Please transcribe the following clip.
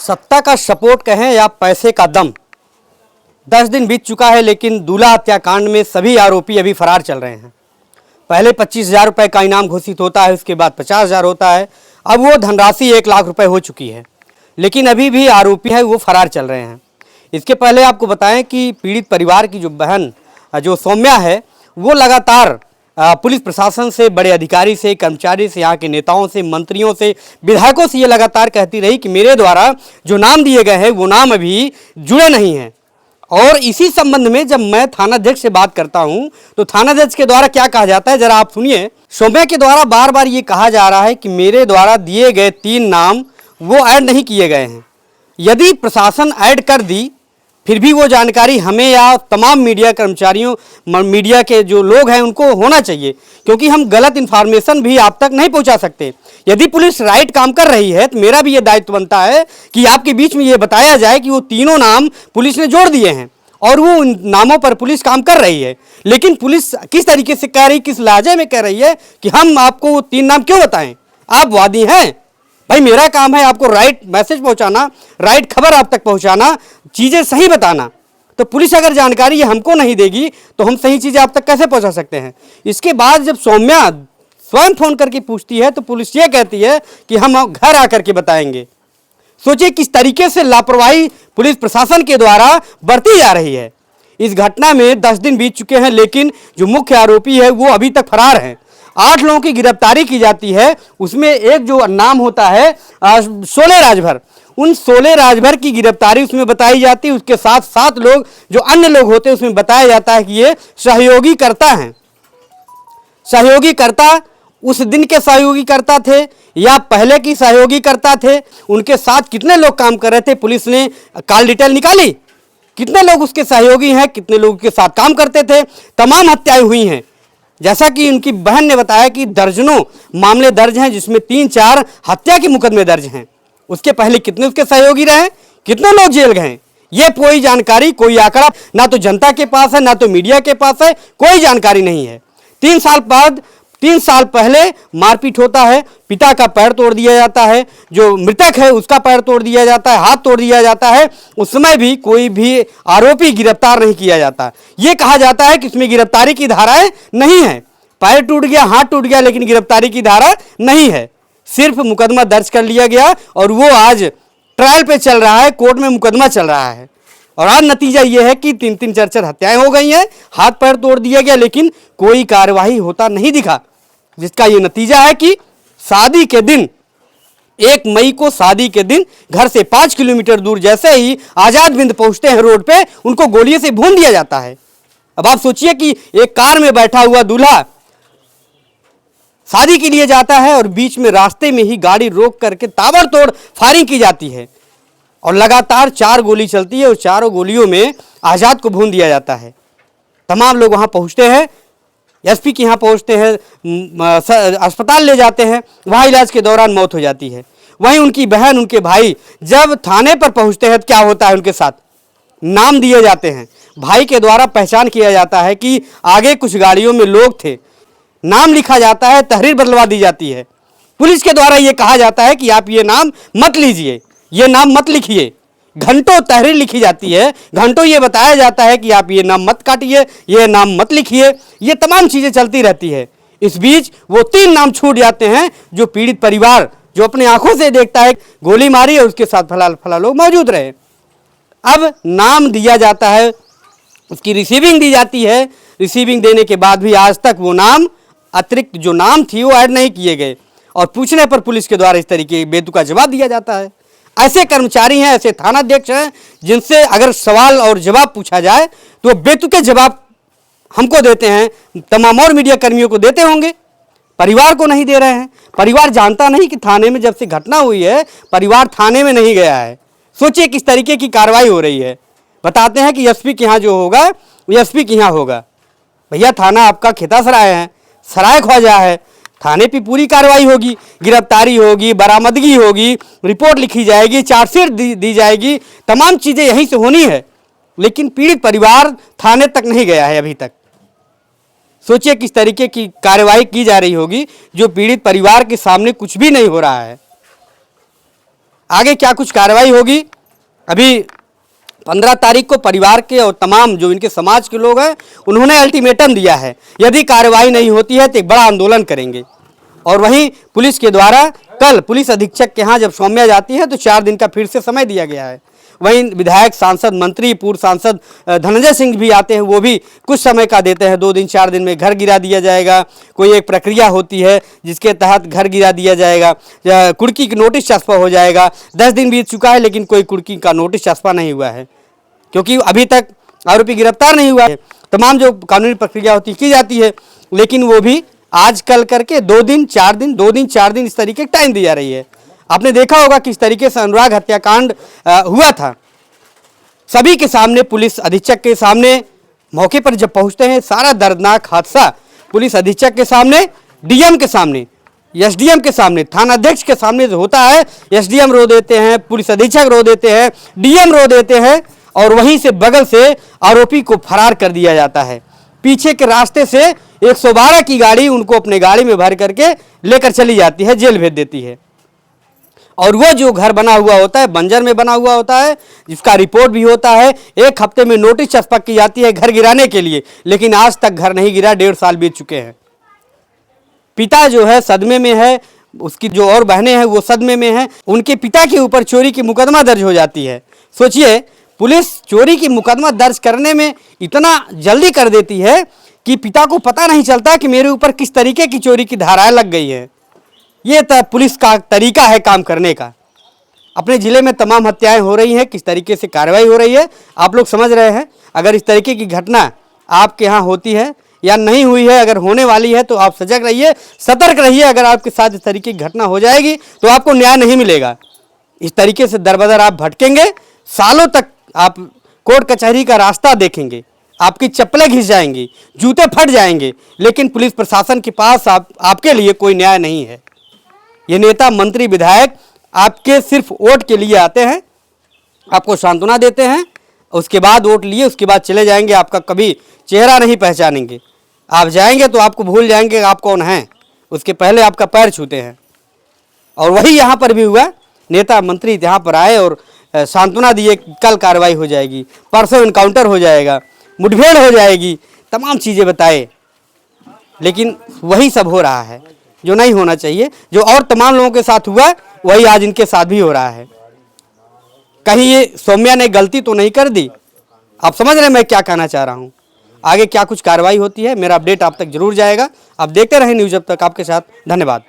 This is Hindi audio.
सत्ता का सपोर्ट कहें या पैसे का दम, 10 दिन बीत चुका है लेकिन दूल्हा हत्याकांड में सभी आरोपी अभी फरार चल रहे हैं। पहले 25,000 रुपये का इनाम घोषित होता है, उसके बाद 50,000 होता है, अब वो धनराशि 1 लाख रुपए हो चुकी है, लेकिन अभी भी आरोपी है वो फरार चल रहे हैं। इसके पहले आपको बताएं कि पीड़ित परिवार की जो बहन जो सौम्या है वो लगातार पुलिस प्रशासन से, बड़े अधिकारी से, कर्मचारी से, यहाँ के नेताओं से, मंत्रियों से, विधायकों से ये लगातार कहती रही कि मेरे द्वारा जो नाम दिए गए हैं वो नाम अभी जुड़े नहीं हैं। और इसी संबंध में जब मैं थानाध्यक्ष से बात करता हूं तो थानाध्यक्ष के द्वारा क्या कहा जाता है, जरा आप सुनिए। सौम्या के द्वारा बार बार ये कहा जा रहा है कि मेरे द्वारा दिए गए 3 नाम वो ऐड नहीं किए गए हैं। यदि प्रशासन ऐड कर दी फिर भी वो जानकारी हमें या तमाम मीडिया कर्मचारियों, मीडिया के जो लोग हैं उनको होना चाहिए, क्योंकि हम गलत इन्फॉर्मेशन भी आप तक नहीं पहुंचा सकते। यदि पुलिस राइट काम कर रही है तो मेरा भी ये दायित्व बनता है कि आपके बीच में ये बताया जाए कि वो तीनों नाम पुलिस ने जोड़ दिए हैं और वो उन नामों पर पुलिस काम कर रही है। लेकिन पुलिस किस तरीके से कह रही, किस लहजे में कह रही है कि हम आपको वो 3 नाम क्यों बताएं, आप वादी हैं। भाई मेरा काम है आपको राइट मैसेज पहुंचाना, राइट खबर आप तक पहुंचाना, चीज़ें सही बताना। तो पुलिस अगर जानकारी हमको नहीं देगी तो हम सही चीज़ें आप तक कैसे पहुंचा सकते हैं। इसके बाद जब सौम्या स्वयं फ़ोन करके पूछती है तो पुलिस ये कहती है कि हम घर आकर के बताएंगे। सोचिए किस तरीके से लापरवाही पुलिस प्रशासन के द्वारा बरती जा रही है। इस घटना में 10 दिन बीत चुके हैं लेकिन जो मुख्य आरोपी है वो अभी तक फरार हैं। 8 लोगों की गिरफ्तारी की जाती है, उसमें एक जो नाम होता है शोले राजभर, उन शोले राजभर की गिरफ्तारी उसमें बताई जाती है। उसके साथ 7 लोग जो अन्य लोग होते हैं उसमें बताया जाता है कि ये सहयोगी करता हैं। सहयोगी करता उस दिन के सहयोगी करता थे या पहले की सहयोगी करता थे, उनके साथ कितने लोग काम कर रहे थे, पुलिस ने कॉल डिटेल निकाली, कितने लोग उसके सहयोगी हैं, कितने लोग के साथ काम करते थे। तमाम हत्याएं हुई हैं, जैसा कि उनकी बहन ने बताया कि दर्जनों मामले दर्ज हैं जिसमें 3-4 हत्या के मुकदमे दर्ज हैं। उसके पहले कितने उसके सहयोगी रहे, कितने लोग जेल गए, ये कोई जानकारी, कोई आंकड़ा ना तो जनता के पास है ना तो मीडिया के पास है, कोई जानकारी नहीं है। 3 साल पहले मारपीट होता है, पिता का पैर तोड़ दिया जाता है, जो मृतक है उसका पैर तोड़ दिया जाता है, हाथ तोड़ दिया जाता है, उस समय भी कोई भी आरोपी गिरफ्तार नहीं किया जाता। ये कहा जाता है कि इसमें गिरफ्तारी की धाराएं नहीं है। पैर टूट गया, हाथ टूट गया, लेकिन गिरफ्तारी की धारा नहीं है। सिर्फ मुकदमा दर्ज कर लिया गया और वो आज ट्रायल पे चल रहा है, कोर्ट में मुकदमा चल रहा है। और आज नतीजा ये है कि 3-3, 4-4 हत्याएं हो गई हैं, हाथ पैर तोड़ दिया गया, लेकिन कोई कार्रवाई होता नहीं दिखा। जिसका ये नतीजा है कि शादी के दिन 1 मई को शादी के दिन घर से 5 किलोमीटर दूर जैसे ही आजाद बिंद पहुंचते हैं रोड पे, उनको गोलियों से भून दिया जाता है। अब आप सोचिए कि एक कार में बैठा हुआ दूल्हा शादी के लिए जाता है और बीच में रास्ते में ही गाड़ी रोक करके ताबड़तोड़ फायरिंग की जाती है और लगातार 4 गोली चलती है और चारों गोलियों में आजाद को भून दिया जाता है। तमाम लोग वहां पहुंचते हैं, एसपी के यहाँ पहुंचते हैं, अस्पताल ले जाते हैं, वहाँ इलाज के दौरान मौत हो जाती है। वहीं उनकी बहन, उनके भाई जब थाने पर पहुंचते हैं तो क्या होता है, उनके साथ नाम दिए जाते हैं। भाई के द्वारा पहचान किया जाता है कि आगे कुछ गाड़ियों में लोग थे, नाम लिखा जाता है, तहरीर बदलवा दी जाती है। पुलिस के द्वारा ये कहा जाता है कि आप ये नाम मत लीजिए, ये नाम मत लिखिए। घंटों तहरीर लिखी जाती है, घंटों ये बताया जाता है कि आप ये नाम मत काटिए, ये नाम मत लिखिए, ये तमाम चीज़ें चलती रहती है। इस बीच वो 3 नाम छूट जाते हैं जो पीड़ित परिवार जो अपने आंखों से देखता है गोली मारी और उसके साथ फला लोग मौजूद रहे। अब नाम दिया जाता है, उसकी रिसीविंग दी जाती है। रिसीविंग देने के बाद भी आज तक वो नाम, अतिरिक्त जो नाम थी वो ऐड नहीं किए गए और पूछने पर पुलिस के द्वारा इस तरीके बेतुका जवाब दिया जाता है। ऐसे कर्मचारी हैं, ऐसे थानाध्यक्ष हैं जिनसे अगर सवाल और जवाब पूछा जाए तो बेतुके जवाब हमको देते हैं, तमाम और मीडिया कर्मियों को देते होंगे, परिवार को नहीं दे रहे हैं। परिवार जानता नहीं कि थाने में जब से घटना हुई है परिवार थाने में नहीं गया है। सोचिए किस तरीके की कार्रवाई हो रही है। बताते हैं कि एसपी के यहाँ जो होगा वो एसपी के यहाँ होगा। भैया थाना आपका खेतासराय है, सराय ख्वाजा है, थाने पे पूरी कार्रवाई होगी, गिरफ्तारी होगी, बरामदगी होगी, रिपोर्ट लिखी जाएगी, चार्जशीट दी जाएगी, तमाम चीज़ें यहीं से होनी है। लेकिन पीड़ित परिवार थाने तक नहीं गया है अभी तक। सोचिए किस तरीके की कार्रवाई की जा रही होगी जो पीड़ित परिवार के सामने कुछ भी नहीं हो रहा है। आगे क्या कुछ कार्रवाई होगी, अभी 15 तारीख को परिवार के और तमाम जो इनके समाज के लोग हैं उन्होंने अल्टीमेटम दिया है, यदि कार्रवाई नहीं होती है तो एक बड़ा आंदोलन करेंगे। और वहीं पुलिस के द्वारा कल पुलिस अधीक्षक के यहाँ जब सौम्या जाती है तो 4 दिन का फिर से समय दिया गया है। वहीं विधायक, सांसद, मंत्री, पूर्व सांसद धनंजय सिंह भी आते हैं, वो भी कुछ समय का देते हैं, 2 दिन 4 दिन में घर गिरा दिया जाएगा। कोई एक प्रक्रिया होती है जिसके तहत घर गिरा दिया जाएगा, कुर्की की नोटिस चस्पा हो जाएगा। 10 दिन बीत चुका है लेकिन कोई कुर्की का नोटिस चस्पा नहीं हुआ है, क्योंकि अभी तक आरोपी गिरफ्तार नहीं हुआ है। तमाम जो कानूनी प्रक्रिया होती की जाती है, लेकिन वो भी आज कल करके 2 दिन 4 दिन 2 दिन 4 दिन इस तरीके टाइम दी जा रही है। आपने देखा होगा किस तरीके से अनुराग हत्याकांड हुआ था। सभी के सामने, पुलिस अधीक्षक के सामने, मौके पर जब पहुंचते हैं, सारा दर्दनाक हादसा पुलिस अधीक्षक के सामने, डीएम के सामने, एसडीएम के सामने, थाना अध्यक्ष के सामने जो होता है, एसडीएम रो देते हैं, पुलिस अधीक्षक रो देते हैं, डीएम रो देते हैं, और वहीं से बगल से आरोपी को फरार कर दिया जाता है। पीछे के रास्ते से 112 की गाड़ी उनको अपने गाड़ी में भर करके लेकर चली जाती है, जेल भेज देती है। और वो जो घर बना हुआ होता है, बंजर में बना हुआ होता है, जिसका रिपोर्ट भी होता है, 1 हफ्ते में नोटिस चस्पा की जाती है घर गिराने के लिए, लेकिन आज तक घर नहीं गिरा। 1.5 साल बीत चुके हैं। पिता जो है सदमे में है, उसकी जो और बहनें हैं वो सदमे में हैं। उनके पिता के ऊपर चोरी की मुकदमा दर्ज हो जाती है। सोचिए, पुलिस चोरी की मुकदमा दर्ज करने में इतना जल्दी कर देती है कि पिता को पता नहीं चलता कि मेरे ऊपर किस तरीके की चोरी की धाराएं लग गई है। ये पुलिस का तरीका है काम करने का। अपने ज़िले में तमाम हत्याएं हो रही हैं, किस तरीके से कार्रवाई हो रही है आप लोग समझ रहे हैं। अगर इस तरीके की घटना आपके यहाँ होती है या नहीं हुई है, अगर होने वाली है तो आप सजग रहिए, सतर्क रहिए। अगर आपके साथ इस तरीके की घटना हो जाएगी तो आपको न्याय नहीं मिलेगा। इस तरीके से दरबदर आप भटकेंगे, सालों तक आप कोर्ट कचहरी का रास्ता देखेंगे, आपकी चप्पलें घिस जाएंगी, जूते फट जाएंगे, लेकिन पुलिस प्रशासन के पास आपके लिए कोई न्याय नहीं है। ये नेता, मंत्री, विधायक आपके सिर्फ वोट के लिए आते हैं, आपको सांत्वना देते हैं, उसके बाद वोट लिए उसके बाद चले जाएंगे, आपका कभी चेहरा नहीं पहचानेंगे। आप जाएंगे तो आपको भूल जाएंगे आप कौन हैं, उसके पहले आपका पैर छूते हैं। और वही यहाँ पर भी हुआ। नेता मंत्री यहाँ पर आए और सांत्वना दिए, कल कार्रवाई हो जाएगी, परसों इनकाउंटर हो जाएगा, मुठभेड़ हो जाएगी, तमाम चीज़ें बताए, लेकिन वही सब हो रहा है जो नहीं होना चाहिए। जो और तमाम लोगों के साथ हुआ वही आज इनके साथ भी हो रहा है। कहीं ये सौम्या ने गलती तो नहीं कर दी? आप समझ रहे हैं मैं क्या कहना चाह रहा हूँ। आगे क्या कुछ कार्रवाई होती है, मेरा अपडेट आप तक जरूर जाएगा। आप देखते रहें न्यूज़ अब तक आपके साथ। धन्यवाद।